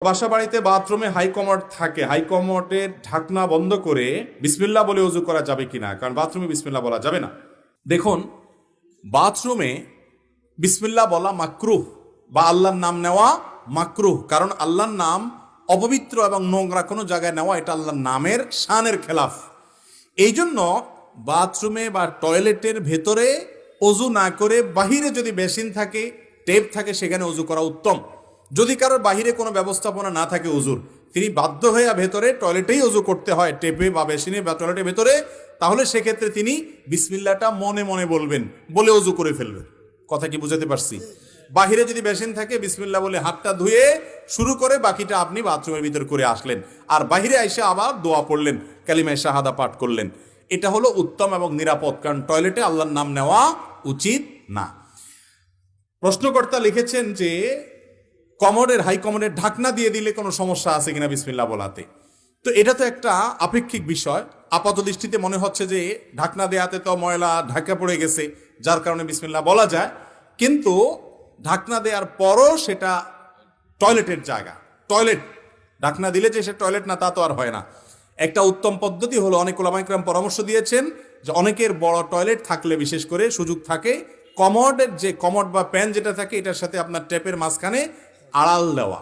বাসা বাড়িতে বাথরুমে হাই কমোড থাকে, হাই কমোডের ঢাকনা বন্ধ করে বিসমিল্লাহ বলে ওযু করা যাবে কিনা? কারণ বাথরুমে বিসমিল্লাহ বলা যাবে না। দেখুন, বাথরুমে বিসমিল্লাহ বলা মাকরুহ বা আল্লাহর নাম নেওয়া মাকরুহ, কারণ আল্লাহর নাম অপবিত্র এবং নোংরা কোনো জায়গায় নেওয়া এটা আল্লাহর নামের শানের খেলাফ। এই জন্য বাথরুমে বা টয়লেটের ভেতরে ওযু না করে বাহিরে যদি বেসিন থাকে, টেপ থাকে, সেখানে ওযু করা উত্তম। যদি কারোর বাহিরে কোনো ব্যবস্থাপনা না থাকে ওযুর, তিনি বাধ্য হয়ে ভেতরে টয়লেটেই ওযু করতে হয়, টেপে বা বেসিনে বা টয়লেটের ভেতরে, তাহলে সেক্ষেত্রে তিনি বিসমিল্লাহটা মনে মনে বলবেন, বলে ওযু করে ফেলবেন। কথা কি বুঝাতে পারছি? বাহিরে যদি বেসিন থাকে বিসমিল্লাহ বলে হাতটা ধুয়ে শুরু করে বাকিটা আপনি বাথরুমের ভিতর করে আসলেন, আর বাহিরে এসে আবার দোয়া পড়লেন, কালিমায়ে শাহাদা পাঠ করলেন। এটা হলো উত্তম এবং নিরাপদ, কারণ টয়লেটে আল্লাহর নাম নেওয়া উচিত না। প্রশ্নকর্তা লিখেছেন যে কমোডের হাই কমোডের ঢাকনা দিয়ে দিলে কোনো সমস্যা আছে কিনা বিসমিল্লাহ বলাতে। তো এটা তো একটা আপেক্ষিক বিষয়। আপাত দৃষ্টিতে মনে হচ্ছে যে ঢাকনা দেয়াতে তো ময়লা ঢাকা পড়ে গেছে, যার কারণে বিসমিল্লাহ বলা যায়, কিন্তু ঢাকনা দেওয়ার পরও সেটা টয়লেটের জায়গা, টয়লেট ঢাকনা দিলে যে সে টয়লেট না তা তো আর হয় না। একটা উত্তম পদ্ধতি হলো, অনেক ওলামা ইকরাম পরামর্শ দিয়েছেন যে অনেকের বড় টয়লেট থাকলে বিশেষ করে সুযোগ থাকে, কমোডের যে কমোড বা প্যান যেটা থাকে এটার সাথে আপনার টেপের মাঝখানে আড়াল দেওয়া।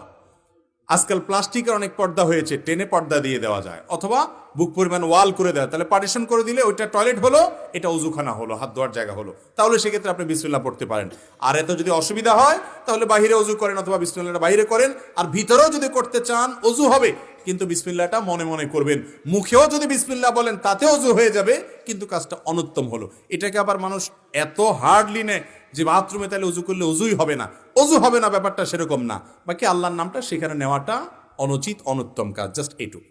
আজকাল প্লাস্টিকের অনেক পর্দা হয়েছে, টেনে পর্দা দিয়ে দেওয়া যায়, অথবা বুক পরিমাণ ওয়াল করে দেওয়া, তাহলে পার্টিশন করে দিলে ওইটা টয়লেট হলো, এটা উজুখানা হলো, হাত ধোয়ার জায়গা হলো। তাহলে সেক্ষেত্রে আপনি বিসমিল্লাহ পড়তে পারেন। আর এত যদি অসুবিধা হয় তাহলে বাইরে ওযু করেন, অথবা বিসমিল্লাহটা বাইরে করেন। আর ভিতরেও যদি করতে চান ওযু হবে, কিন্তু বিসমিল্লাহটা মনে মনে করবেন। মুখেও যদি বিসমিল্লাহ বলেন তাতে ওযু হয়ে যাবে, কিন্তু কাজটা অনুত্তম হলো। এটাকে আবার মানুষ এত হার্ডলি নেয় যে বাথরুমে তাহলে ওযু করলে ওযুই হবে না, ওযু হবে না, ব্যাপারটা সেরকম না। বাকি আল্লাহর নামটা সেখানে নেওয়াটা অনুচিত, অনুত্তম কাজ। জাস্ট এইটুকু।